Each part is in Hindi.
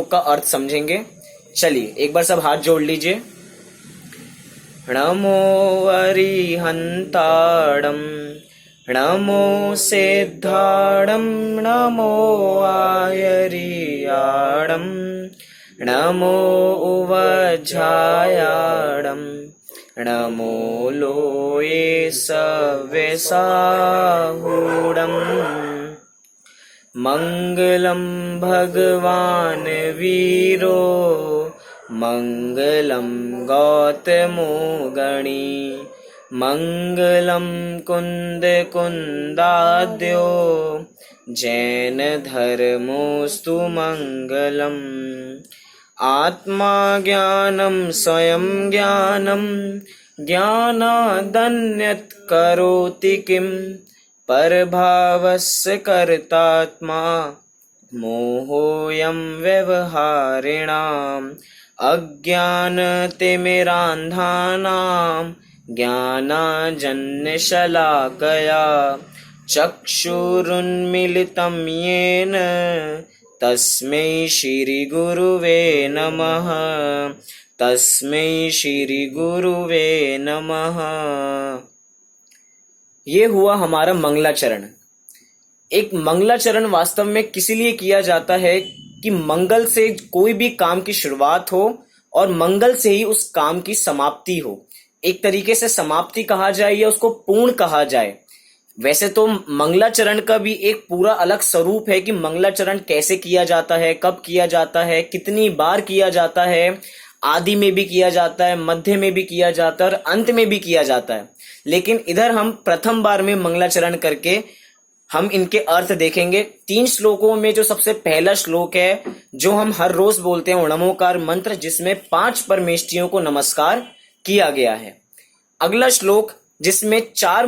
का अर्थ समझेंगे। चलिए एक बार सब हाथ जोड़ लीजिए। नमो अरिहंताणं नमो सिद्धाणं नमो आयर्याणं नमो उवज्झायाणं नमो लोये सव्यसाहूणम् मंगलम भगवान वीरो मंगलम गौतमो गणी मंगलम कुंद कुंदाद्यो जैन धर्मोस्तु मंगलम आत्मा ज्ञानम स्वयं ज्ञानम ज्ञानादन्यत् करोति किम् परभावस्य कर्तात्मा मोहोऽयं व्यवहारिणाम् अज्ञानतिमिरान्धानां ज्ञानाञ्जनशलाकया चक्षुरुन्मीलितं येन तस्मै श्रीगुरुवे नमः। तस्मै श्रीगुरुवे नमः। ये हुआ हमारा मंगलाचरण। एक मंगलाचरण वास्तव में किस लिए किया जाता है कि मंगल से कोई भी काम की शुरुआत हो और मंगल से ही उस काम की समाप्ति हो। एक तरीके से समाप्ति कहा जाए या उसको पूर्ण कहा जाए। वैसे तो मंगलाचरण का भी एक पूरा अलग स्वरूप है कि मंगलाचरण कैसे किया जाता है, कब किया जाता है, कितनी बार किया जाता है, आदि में भी किया जाता है, मध्य में भी किया जाता है और अंत में भी किया जाता है। लेकिन इधर हम प्रथम बार में मंगलाचरण करके हम इनके अर्थ देखेंगे। 3 श्लोकों में जो सबसे पहला श्लोक है जो हम हर रोज बोलते हैं नमोकार मंत्र, जिसमें 5 परमेष्ठियों को नमस्कार किया गया है। अगला श्लोक जिसमें 4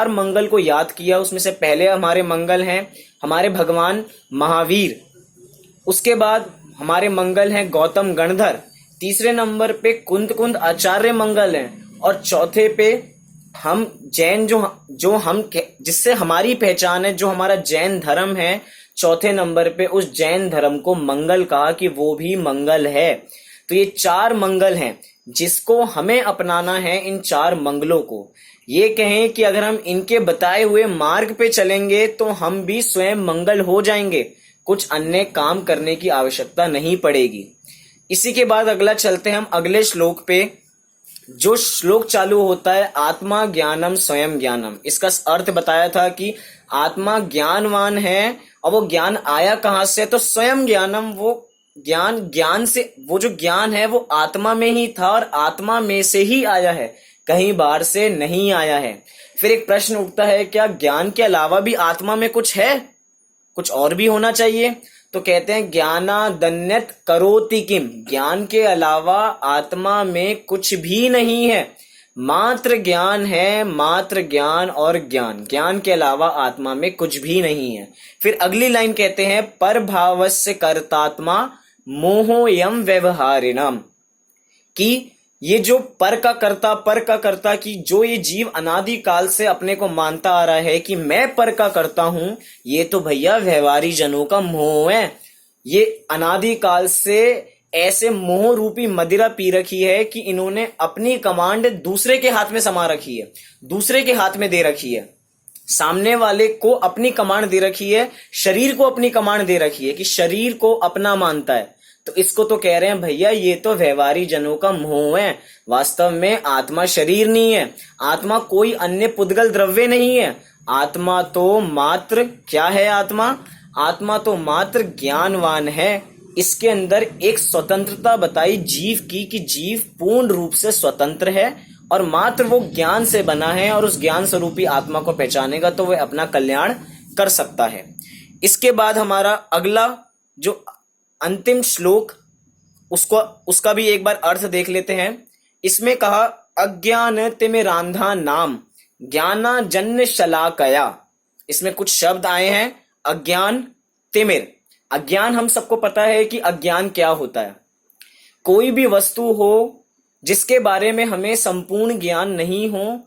मंगल को याद किया, उसमें से पहले हमारे मंगल हैं हमारे भगवान महावीर, उसके बाद हमारे मंगल हैं गौतम गणधर, तीसरे नंबर पे कुंद आचार्य मंगल हैं और चौथे पे हम जैन जो हम जिससे हमारी पहचान है, जो हमारा जैन धर्म है, चौथे नंबर पे उस जैन धर्म को मंगल कहा कि वो भी मंगल है। तो ये 4 मंगल हैं जिसको हमें अपनाना है। इन 4 मंगलों को ये कहें कि अगर हम इनके बताए हुए मार्ग पे चलेंगे तो हम भी स्वयं मंगल हो जाएंगे, कुछ अन्य काम करने की आवश्यकता नहीं पड़ेगी। इसी के बाद अगला चलते हैं हम अगले श्लोक पे। जो श्लोक चालू होता है आत्मा ज्ञानम स्वयं ज्ञानम, इसका अर्थ बताया था कि आत्मा ज्ञानवान है और वो ज्ञान आया कहां से, तो स्वयं ज्ञानम, वो ज्ञान से, वो जो ज्ञान है वो आत्मा में ही था और आत्मा में से ही आया है, कहीं बाहर से नहीं आया है। फिर एक प्रश्न उठता है, क्या ज्ञान के अलावा भी आत्मा में कुछ है, कुछ और भी होना चाहिए? तो कहते हैं ज्ञानादन्यत् करोति किम, ज्ञान के अलावा आत्मा में कुछ भी नहीं है, मात्र ज्ञान है, मात्र ज्ञान और ज्ञान, ज्ञान के अलावा आत्मा में कुछ भी नहीं है। फिर अगली लाइन कहते हैं पर भावस्य कर्तात्मा मोहोयम व्यवहारिणाम, कि ये जो पर का कर्ता की जो ये जीव अनादि काल से अपने को मानता आ रहा है कि मैं पर का करता हूं, ये तो भैया व्यवहारी जनों का मोह है। ये अनादि काल से ऐसे मोह रूपी मदिरा पी रखी है कि इन्होंने अपनी कमांड दूसरे के हाथ में समा रखी है, दूसरे के हाथ में दे रखी है, सामने वाले को अपनी कमांड दे रखी है, शरीर को अपनी कमांड दे रखी है कि शरीर को अपना मानता है। तो इसको तो कह रहे हैं भैया ये तो व्यवहारी जनों का मोह है। वास्तव में आत्मा शरीर नहीं है, आत्मा कोई अन्य पुद्गल द्रव्य नहीं है। आत्मा तो मात्र क्या है? आत्मा तो मात्र ज्ञानवान है। इसके अंदर एक स्वतंत्रता बताई जीव की कि जीव पूर्ण रूप से स्वतंत्र है और मात्र वो ज्ञान से बना है और उस ज्ञान स्वरूपी आत्मा को पहचानेगा तो वह अपना कल्याण कर सकता है। इसके बाद हमारा अगला जो अंतिम श्लोक, उसका भी एक बार अर्थ देख लेते हैं। इसमें कहा अज्ञान तिमिरांधा नाम ज्ञानाजन्य शलाकया। इसमें कुछ शब्द आए हैं अज्ञान, तिमिर। अज्ञान हम सबको पता है कि अज्ञान क्या होता है। कोई भी वस्तु हो जिसके बारे में हमें संपूर्ण ज्ञान नहीं हो,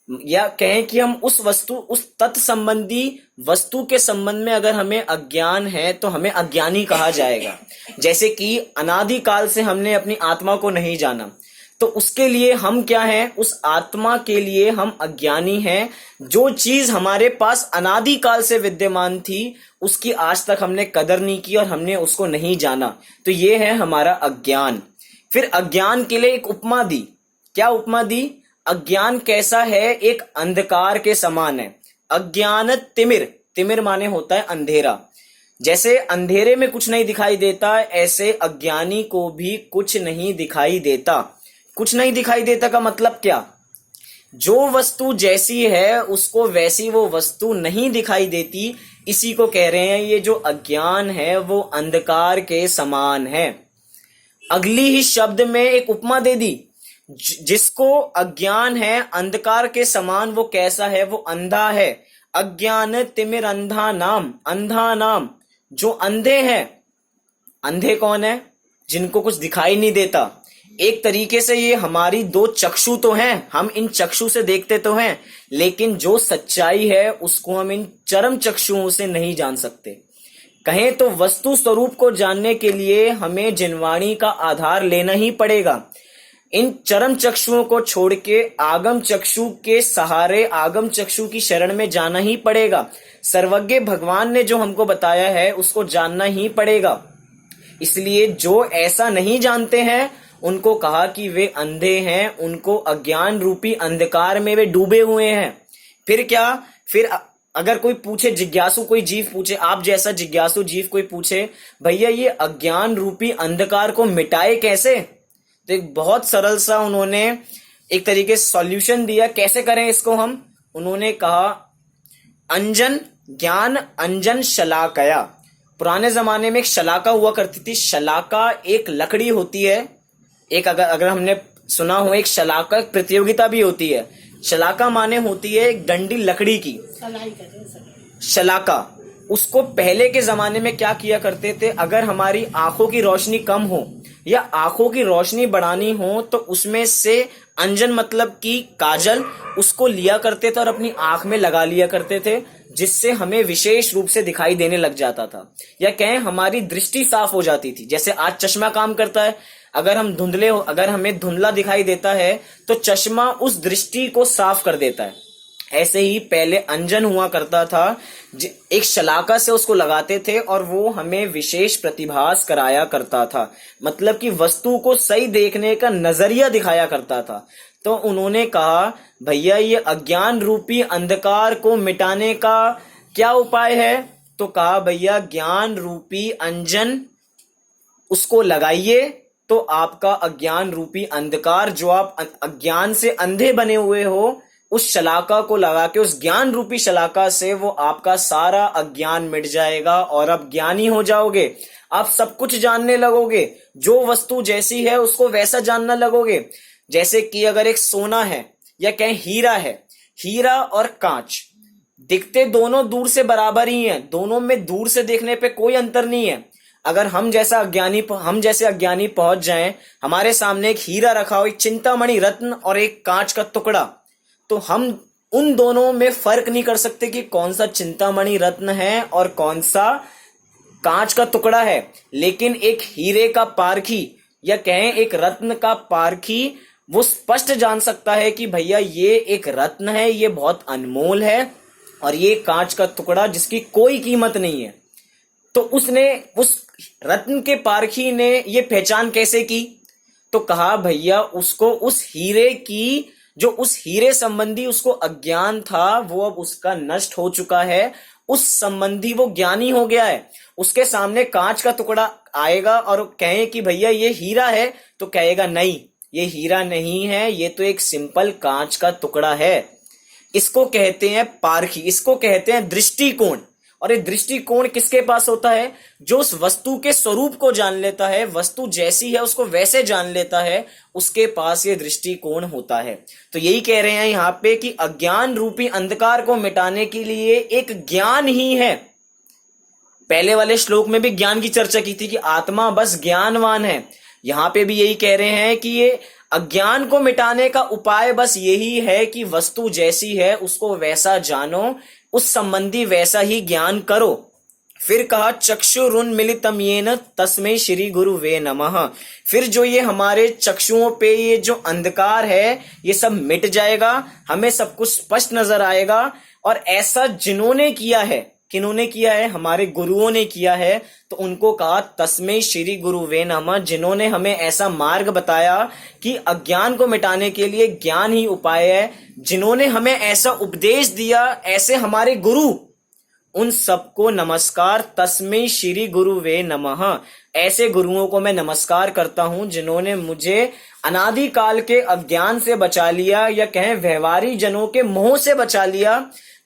या कहें कि हम उस वस्तु, उस तत् संबंधी वस्तु के संबंध में अगर हमें अज्ञान है तो हमें अज्ञानी कहा जाएगा। जैसे कि अनादि काल से हमने अपनी आत्मा को नहीं जाना, तो उसके लिए हम क्या हैं? उस आत्मा के लिए हम अज्ञानी हैं। जो चीज हमारे पास अनादि काल से विद्यमान थी उसकी आज तक हमने कदर नहीं की और हमने उसको नहीं जाना, तो ये है हमारा अज्ञान। फिर अज्ञान के लिए एक उपमा दी। क्या उपमा दी? अज्ञान कैसा है? एक अंधकार के समान है। अज्ञान तिमिर, तिमिर माने होता है अंधेरा। जैसे अंधेरे में कुछ नहीं दिखाई देता, ऐसे अज्ञानी को भी कुछ नहीं दिखाई देता। कुछ नहीं दिखाई देता का मतलब क्या? जो वस्तु जैसी है उसको वैसी वो वस्तु नहीं दिखाई देती। इसी को कह रहे हैं ये जो अज्ञान है वो अंधकार के समान है। अगली ही शब्द में एक उपमा दे दी। जिसको अज्ञान है अंधकार के समान, वो कैसा है? वो अंधा है। अज्ञान तिमिर अंधा नाम, अंधा नाम। जो अंधे हैं, अंधे कौन है? जिनको कुछ दिखाई नहीं देता। एक तरीके से ये हमारी दो चक्षु तो हैं, हम इन चक्षु से देखते तो हैं, लेकिन जो सच्चाई है उसको हम इन चरम चक्षुओं से नहीं जान सकते। कहें तो वस्तु स्वरूप को जानने के लिए हमें जिनवाणी का आधार लेना ही पड़ेगा। इन चरम चक्षुओं को छोड़ के आगम चक्षु के सहारे, आगम चक्षु की शरण में जाना ही पड़ेगा। सर्वज्ञ भगवान ने जो हमको बताया है उसको जानना ही पड़ेगा। इसलिए जो ऐसा नहीं जानते हैं उनको कहा कि वे अंधे हैं, उनको अज्ञान रूपी अंधकार में वे डूबे हुए हैं। फिर क्या? फिर अगर कोई पूछे, जिज्ञासु कोई जीव पूछे, आप जैसा जिज्ञासु जीव कोई पूछे, भैया ये अज्ञान रूपी अंधकार को मिटाए कैसे? तो एक बहुत सरल सा उन्होंने एक तरीके से सॉल्यूशन दिया। कैसे करें इसको हम? उन्होंने कहा अंजन ज्ञान अंजन शलाकया। पुराने जमाने में एक शलाका हुआ करती थी। शलाका एक लकड़ी होती है। एक अगर हमने सुना हो, एक शलाका प्रतियोगिता भी होती है। शलाका माने होती है एक डंडी लकड़ी की, शलाका। उसको पहले के जमाने में क्या किया करते थे? अगर हमारी आंखों की रोशनी कम हो या आंखों की रोशनी बढ़ानी हो तो उसमें से अंजन मतलब कि काजल, उसको लिया करते थे और अपनी आंख में लगा लिया करते थे, जिससे हमें विशेष रूप से दिखाई देने लग जाता था, या कहें हमारी दृष्टि साफ हो जाती थी। जैसे आज चश्मा काम करता है। अगर हम धुंधले हो, अगर हमें धुंधला दिखाई देता है तो चश्मा उस दृष्टि को साफ कर देता है। ऐसे ही पहले अंजन हुआ करता था, एक शलाका से उसको लगाते थे और वो हमें विशेष प्रतिभास कराया करता था। मतलब कि वस्तु को सही देखने का नजरिया दिखाया करता था। तो उन्होंने कहा भैया ये अज्ञान रूपी अंधकार को मिटाने का क्या उपाय है? तो कहा भैया ज्ञान रूपी अंजन उसको लगाइए, तो आपका अज्ञान रूपी अंधकार, जो आप अज्ञान से अंधे बने हुए हो, उस शलाका को लगा के, उस ज्ञान रूपी शलाका से वो आपका सारा अज्ञान मिट जाएगा और आप ज्ञानी हो जाओगे। आप सब कुछ जानने लगोगे, जो वस्तु जैसी है उसको वैसा जानना लगोगे। जैसे कि अगर एक सोना है या कहें हीरा है, हीरा और कांच दिखते दोनों दूर से बराबर ही हैं, दोनों में दूर से देखने पे कोई अंतर नहीं है। अगर हम जैसे अज्ञानी पहुंच जाएं, हमारे सामने एक हीरा रखा हो, एक चिंतामणि रत्न और एक कांच का टुकड़ा, तो हम उन दोनों में फर्क नहीं कर सकते कि कौन सा चिंतामणि रत्न है और कौन सा कांच का टुकड़ा है। लेकिन एक हीरे का पारखी या कहें एक रत्न का पारखी वो स्पष्ट जान सकता है कि भैया ये एक रत्न है, ये बहुत अनमोल है, और ये कांच का टुकड़ा जिसकी कोई कीमत नहीं है। तो उसने, उस रत्न के पारखी ने ये पहचान कैसे की? तो कहा भैया उसको उस हीरे की, जो उस हीरे संबंधी उसको अज्ञान था वो अब उसका नष्ट हो चुका है, उस संबंधी वो ज्ञानी हो गया है। उसके सामने कांच का टुकड़ा आएगा और कहे कि भैया ये हीरा है, तो कहेगा नहीं ये हीरा नहीं है, ये तो एक सिंपल कांच का टुकड़ा है। इसको कहते हैं पारखी, इसको कहते हैं दृष्टिकोण। और ये दृष्टिकोण किसके पास होता है? जो उस वस्तु के स्वरूप को जान लेता है, वस्तु जैसी है उसको वैसे जान लेता है, उसके पास ये दृष्टिकोण होता है। तो यही कह रहे हैं यहाँ पे कि अज्ञान रूपी अंधकार को मिटाने के लिए एक ज्ञान ही है। पहले वाले श्लोक में भी ज्ञान की चर्चा की थी कि आत्मा बस ज्ञानवान है। यहाँ पे भी यही कह रहे हैं कि ये अज्ञान को मिटाने का उपाय बस यही है कि वस्तु जैसी है उसको वैसा जानो, उस संबंधी वैसा ही ज्ञान करो। फिर कहा चक्षुरुन्मिलितम येन तस्मै श्री गुरु वे नमः। फिर जो ये हमारे चक्षुओं पे ये जो अंधकार है ये सब मिट जाएगा, हमें सब कुछ स्पष्ट नजर आएगा। और ऐसा जिन्होंने किया है, किन्होंने किया है, हमारे गुरुओं ने किया है, तो उनको कहा तस्मै श्री गुरु वे नमः। जिन्होंने हमें ऐसा मार्ग बताया कि अज्ञान को मिटाने के लिए ज्ञान ही उपाय है, जिन्होंने हमें ऐसा उपदेश दिया, ऐसे हमारे गुरु, उन सबको नमस्कार। तस्मै श्री गुरु वे नमः। ऐसे गुरुओं को मैं नमस्कार करता हूं जिन्होंने मुझे अनादि काल के अज्ञान से बचा लिया, या कहें व्यवहारी जनों के मोह से बचा लिया।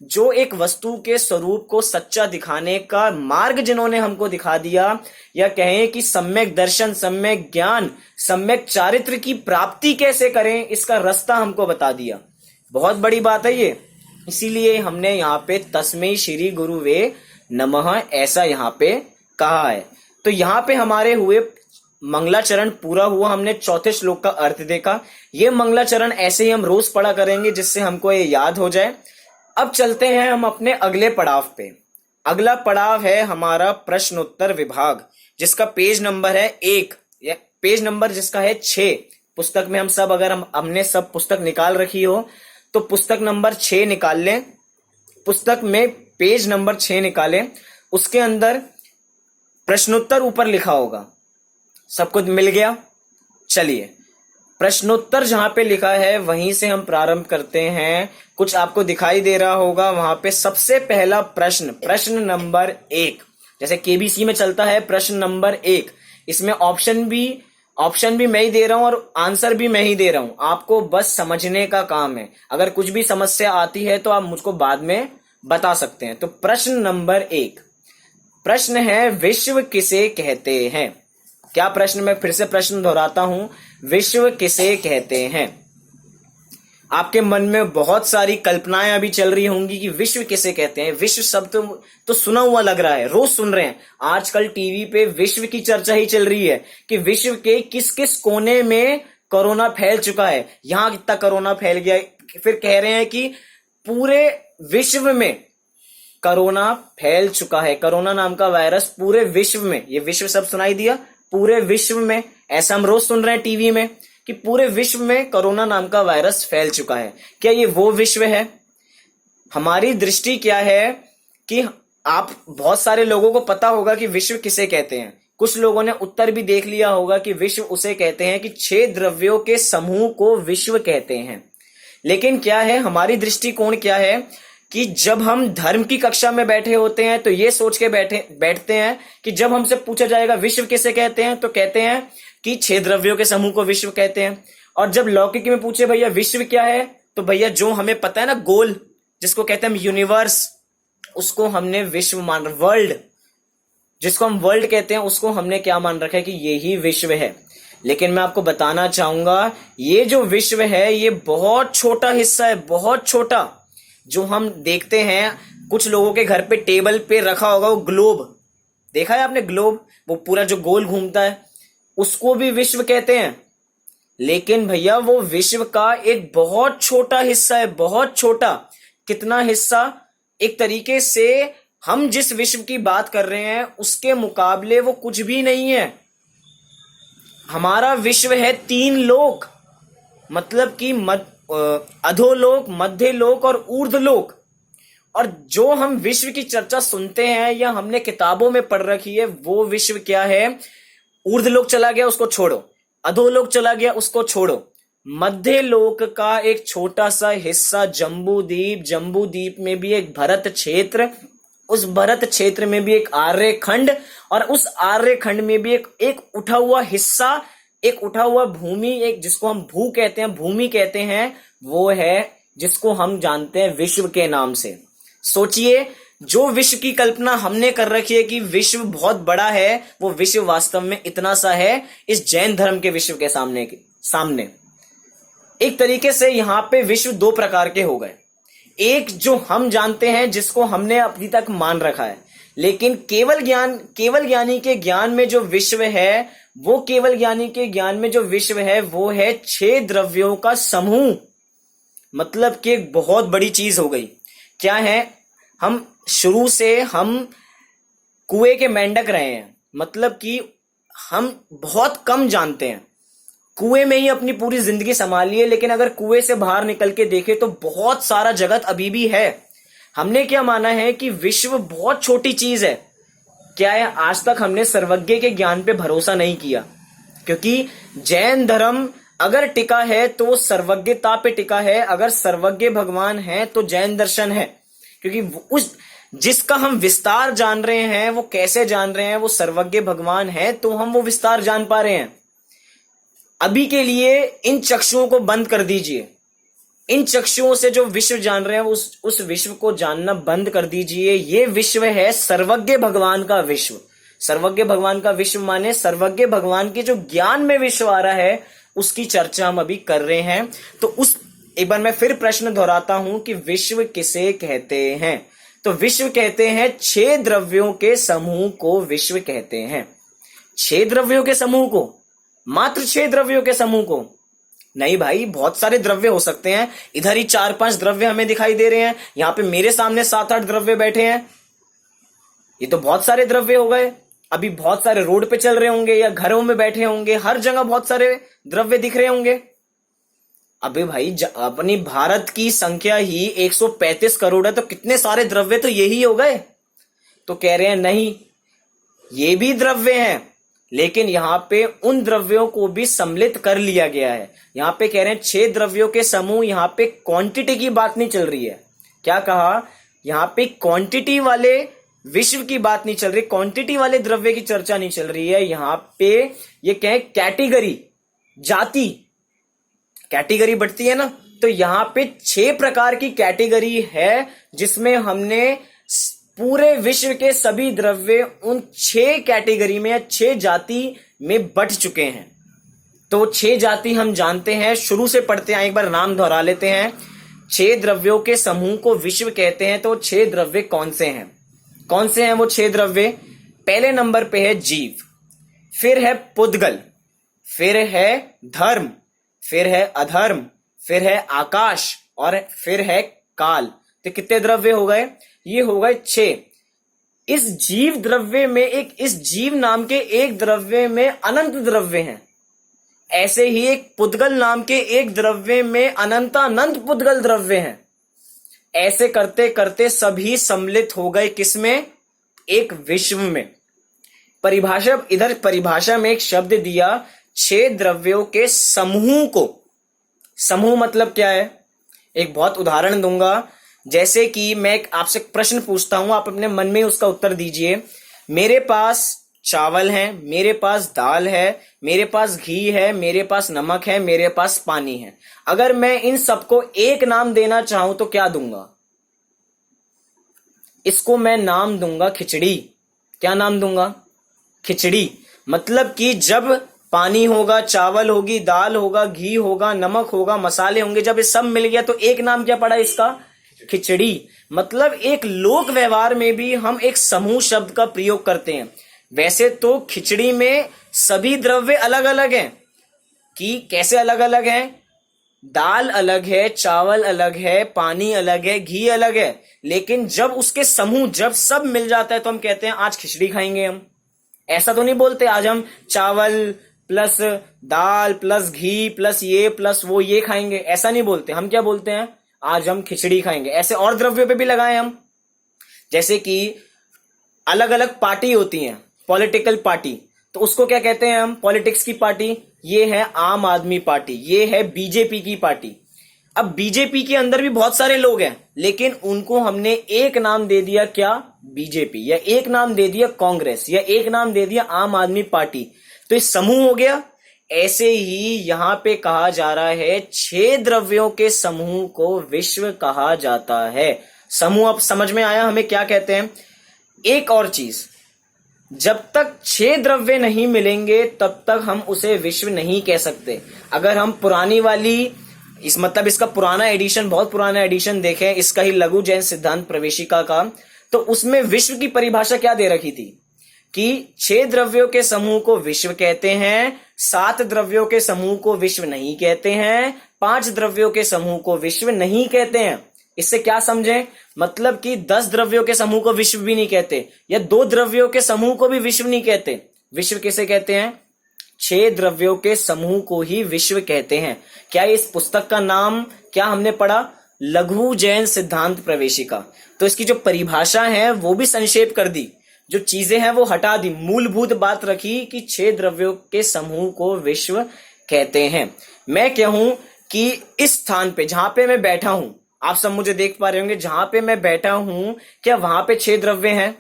जो एक वस्तु के स्वरूप को सच्चा दिखाने का मार्ग जिन्होंने हमको दिखा दिया, या कहें कि सम्यक दर्शन, सम्यक ज्ञान, सम्यक चारित्र की प्राप्ति कैसे करें, इसका रास्ता हमको बता दिया। बहुत बड़ी बात है ये। इसीलिए हमने यहाँ पे तस्मै श्री गुरु वे नमः ऐसा यहाँ पे कहा है। तो यहाँ पे हमारे हुए मंगलाचरण पूरा हुआ। हमने चौथे श्लोक का अर्थ देखा। ये मंगलाचरण ऐसे ही हम रोज पढ़ा करेंगे जिससे हमको ये याद हो जाए। अब चलते हैं हम अपने अगले पड़ाव पे। अगला पड़ाव है हमारा प्रश्नोत्तर विभाग, जिसका पेज नंबर है 1, पेज नंबर जिसका है 6। पुस्तक में हम सब, अगर हमने सब पुस्तक निकाल रखी हो तो पुस्तक नंबर 6 निकाल लें। पुस्तक में पेज नंबर 6 निकालें, उसके अंदर प्रश्नोत्तर ऊपर लिखा होगा। सबको मिल गया? चलिए, प्रश्नोत्तर जहां पे लिखा है वहीं से हम प्रारंभ करते हैं। कुछ आपको दिखाई दे रहा होगा वहां पे सबसे पहला प्रश्न, प्रश्न नंबर 1, जैसे केबीसी में चलता है प्रश्न नंबर 1। इसमें ऑप्शन भी मैं ही दे रहा हूं और आंसर भी मैं ही दे रहा हूं। आपको बस समझने का काम है। अगर कुछ भी समस्या आती है तो आप मुझको बाद में बता सकते हैं। तो प्रश्न नंबर 1 प्रश्न है, विश्व किसे कहते हैं? क्या प्रश्न? मैं फिर से प्रश्न दोहराता हूं, विश्व किसे कहते हैं? आपके मन में बहुत सारी कल्पनाएं अभी चल रही होंगी कि विश्व किसे कहते हैं। विश्व शब्द तो सुना हुआ लग रहा है, रोज सुन रहे हैं। आजकल टीवी पे विश्व की चर्चा ही चल रही है कि विश्व के किस किस कोने में कोरोना फैल चुका है, यहां कितना कोरोना फैल गया। फिर कह रहे हैं कि पूरे विश्व में कोरोना फैल चुका है, कोरोना नाम का वायरस पूरे विश्व में। ये विश्व शब्द सुनाई दिया, पूरे विश्व में। ऐसा हम रोज सुन रहे हैं टीवी में कि पूरे विश्व में कोरोना नाम का वायरस फैल चुका है। क्या ये वो विश्व है? हमारी दृष्टि क्या है कि आप, बहुत सारे लोगों को पता होगा कि विश्व किसे कहते हैं। कुछ लोगों ने उत्तर भी देख लिया होगा कि विश्व उसे कहते हैं कि 6 द्रव्यों के समूह को विश्व कहते हैं। लेकिन क्या है, हमारी दृष्टिकोण क्या है कि जब हम धर्म की कक्षा में बैठे होते हैं तो ये सोच के बैठते हैं कि जब हमसे पूछा जाएगा विश्व किसे कहते हैं, तो कहते हैं कि 6 द्रव्यों के समूह को विश्व कहते हैं। और जब लौकिक में पूछे भैया विश्व क्या है, तो भैया जो हमें पता है ना, गोल, जिसको कहते हैं हम यूनिवर्स, उसको हमने विश्व मान, वर्ल्ड, जिसको हम वर्ल्ड कहते हैं, उसको हमने क्या मान रखा है कि यही विश्व है। लेकिन मैं आपको बताना चाहूंगा ये जो विश्व है ये बहुत छोटा हिस्सा है, बहुत छोटा। जो हम देखते हैं कुछ लोगों के घर पे टेबल पे रखा होगा वो ग्लोब, देखा है आपने ग्लोब, वो पूरा जो गोल घूमता है, उसको भी विश्व कहते हैं। लेकिन भैया वो विश्व का एक बहुत छोटा हिस्सा है, बहुत छोटा। कितना हिस्सा? एक तरीके से हम जिस विश्व की बात कर रहे हैं उसके मुकाबले वो कुछ भी नहीं है। हमारा विश्व है 3 लोक, मतलब कि अधोलोक, मध्य लोक और ऊर्ध्वलोक। और जो हम विश्व की चर्चा सुनते हैं या हमने किताबों में पढ़ रखी है, वो विश्व क्या है? ऊर्ध्वलोक चला गया उसको छोड़ो, अधोलोक चला गया उसको छोड़ो, मध्य लोक का एक छोटा सा हिस्सा जम्बू द्वीप, जम्बू द्वीप में भी एक भरत क्षेत्र, उस भरत क्षेत्र में भी एक आर्यखंड, और उस आर्यखंड में भी एक उठा हुआ हिस्सा, एक उठा हुआ भूमि, एक जिसको हम भू कहते हैं, भूमि कहते हैं, वो है जिसको हम जानते हैं विश्व के नाम से। सोचिए, जो विश्व की कल्पना हमने कर रखी है कि विश्व बहुत बड़ा है, वो विश्व वास्तव में इतना सा है इस जैन धर्म के विश्व के सामने। एक तरीके से यहां पे विश्व 2 प्रकार के हो गए। एक जो हम जानते हैं, जिसको हमने अभी तक मान रखा है, लेकिन केवल ज्ञानी के ज्ञान में जो विश्व है वो केवल ज्ञानी के ज्ञान में जो विश्व है वो है 6 द्रव्यों का समूह। मतलब कि एक बहुत बड़ी चीज हो गई। क्या है, हम शुरू से हम कुएं के मेंढक रहे हैं, मतलब कि हम बहुत कम जानते हैं। कुएं में ही अपनी पूरी जिंदगी संभाली है, लेकिन अगर कुएं से बाहर निकल के देखें तो बहुत सारा जगत अभी भी है। हमने क्या माना है कि विश्व बहुत छोटी चीज है। क्या है, आज तक हमने सर्वज्ञ के ज्ञान पे भरोसा नहीं किया, क्योंकि जैन धर्म अगर टिका है तो वो सर्वज्ञता पे टिका है। अगर सर्वज्ञ भगवान है तो जैन दर्शन है, क्योंकि उस जिसका हम विस्तार जान रहे हैं वो कैसे जान रहे हैं, वो सर्वज्ञ भगवान है तो हम वो विस्तार जान पा रहे हैं। अभी के लिए इन चक्षुओं को बंद कर दीजिए। इन चक्षुओं से जो विश्व जान रहे हैं उस विश्व को जानना बंद कर दीजिए। ये विश्व है सर्वज्ञ भगवान का विश्व। सर्वज्ञ भगवान का विश्व माने सर्वज्ञ भगवान के जो ज्ञान में विश्व आ रहा है उसकी चर्चा हम अभी कर रहे हैं। तो एक बार मैं फिर प्रश्न दोहराता हूं कि विश्व किसे कहते हैं। तो विश्व कहते हैं 6 द्रव्यों के समूह को विश्व कहते हैं। 6 द्रव्यों के समूह को, मात्र 6 द्रव्यों के समूह को नहीं भाई, बहुत सारे द्रव्य हो सकते हैं। इधर ही 4-5 द्रव्य हमें दिखाई दे रहे हैं, यहां पे मेरे सामने 7-8 द्रव्य बैठे हैं। ये तो बहुत सारे द्रव्य हो गए। अभी बहुत सारे रोड पे चल रहे होंगे या घरों में बैठे होंगे, हर जगह बहुत सारे द्रव्य दिख रहे होंगे। अबे भाई, अपनी भारत की संख्या ही 135 करोड़ है, तो कितने सारे द्रव्य तो यही हो गए। तो कह रहे हैं नहीं, ये भी द्रव्य हैं, लेकिन यहां पे उन द्रव्यों को भी सम्मिलित कर लिया गया है। यहां पे कह रहे हैं 6 द्रव्यों के समूह। यहां पे क्वांटिटी की बात नहीं चल रही है। क्या कहा, यहां पे क्वांटिटी वाले विश्व की बात नहीं चल रही, क्वांटिटी वाले द्रव्य की चर्चा नहीं चल रही है। यहां पे ये कहें कैटेगरी, जाति, कैटेगरी बढ़ती है ना, तो यहां पे 6 प्रकार की कैटेगरी है, जिसमें हमने पूरे विश्व के सभी द्रव्य उन 6 कैटेगरी में या 6 जाति में बंट चुके हैं। तो 6 जाति हम जानते हैं, शुरू से पढ़ते हैं, एक बार नाम दोहरा लेते हैं। 6 द्रव्यों के समूह को विश्व कहते हैं। तो 6 द्रव्य कौन से हैं? कौन से हैं वो 6 द्रव्य? पहले नंबर पे है जीव, फिर है पुद्गल, फिर है धर्म, फिर है अधर्म, फिर है आकाश और फिर है काल। तो कितने द्रव्य हो गए? ये हो गए 6। इस जीव द्रव्य में इस जीव नाम के एक द्रव्य में अनंत द्रव्य हैं। ऐसे ही एक पुद्गल नाम के एक द्रव्य में अनंतानंत पुद्गल द्रव्य हैं। ऐसे करते करते सभी सम्मिलित हो गए किसमें? एक विश्व में। परिभाषा में एक शब्द दिया 6 द्रव्यों के समूह को। समूह मतलब क्या है? एक बहुत उदाहरण दूंगा। जैसे कि मैं आपसे एक प्रश्न पूछता हूं, आप अपने मन में उसका उत्तर दीजिए। मेरे पास चावल है, मेरे पास दाल है, मेरे पास घी है, मेरे पास नमक है, मेरे पास पानी है। अगर मैं इन सबको एक नाम देना चाहूं तो क्या दूंगा? इसको मैं नाम दूंगा खिचड़ी। क्या नाम दूंगा? खिचड़ी। मतलब कि जब पानी होगा, चावल होगी, दाल होगा, घी होगा, नमक होगा, मसाले होंगे, जब ये सब मिल गया तो एक नाम क्या पड़ा इसका? खिचड़ी। मतलब एक लोक व्यवहार में भी हम एक समूह शब्द का प्रयोग करते हैं। वैसे तो खिचड़ी में सभी द्रव्य अलग अलग हैं। कि कैसे अलग अलग हैं? दाल अलग है, चावल अलग है, पानी अलग है, घी अलग है, लेकिन जब उसके समूह जब सब मिल जाता है तो हम कहते हैं आज खिचड़ी खाएंगे। हम ऐसा तो नहीं बोलते आज हम चावल प्लस दाल प्लस घी प्लस ये प्लस वो ये खाएंगे, ऐसा नहीं बोलते। हम क्या बोलते हैं? आज हम खिचड़ी खाएंगे। ऐसे और द्रव्यों पे भी लगाए हम। जैसे कि अलग अलग पार्टी होती हैं, पॉलिटिकल पार्टी, तो उसको क्या कहते हैं हम? पॉलिटिक्स की पार्टी। ये है आम आदमी पार्टी, ये है बीजेपी की पार्टी। अब बीजेपी के अंदर भी बहुत सारे लोग हैं, लेकिन उनको हमने एक नाम दे दिया, क्या? बीजेपी, या एक नाम दे दिया कांग्रेस, या एक नाम दे दिया आम आदमी पार्टी। तो ये समूह हो गया। ऐसे ही यहां पे कहा जा रहा है 6 द्रव्यों के समूह को विश्व कहा जाता है। समूह अब समझ में आया हमें क्या कहते हैं? एक और चीज, जब तक 6 द्रव्य नहीं मिलेंगे तब तक हम उसे विश्व नहीं कह सकते। अगर हम पुरानी वाली इसका पुराना एडिशन, बहुत पुराना एडिशन देखें, इसका ही लघु जैन सिद्धांत प्रवेशिका का, तो उसमें विश्व की परिभाषा क्या दे रखी थी? कि 6 द्रव्यों के समूह को विश्व कहते हैं, 7 द्रव्यों के समूह को विश्व नहीं कहते हैं, 5 द्रव्यों के समूह को विश्व नहीं कहते हैं। इससे क्या समझें? मतलब कि 10 द्रव्यों के समूह को विश्व भी नहीं कहते, या 2 द्रव्यों के समूह को भी विश्व नहीं कहते। विश्व किसे कहते हैं? 6 द्रव्यों के समूह को ही विश्व कहते हैं। क्या इस पुस्तक का नाम क्या हमने पढ़ा? लघु जैन सिद्धांत प्रवेशिका। तो इसकी जो परिभाषा है वो भी संक्षेप कर दी, जो चीजें हैं वो हटा दी, मूलभूत बात रखी कि 6 द्रव्यों के समूह को विश्व कहते हैं। मैं कहूं कि इस स्थान पे जहां पे मैं बैठा हूं, आप सब मुझे देख पा रहे होंगे, जहां पे मैं बैठा हूं क्या वहां पे 6 द्रव्य हैं?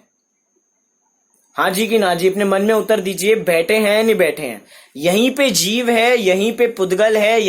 हाँ जी कि ना जी? अपने मन में उत्तर दीजिए, बैठे हैं नहीं बैठे हैं? यहीं पे जीव है, यहीं पे पुद्गल है,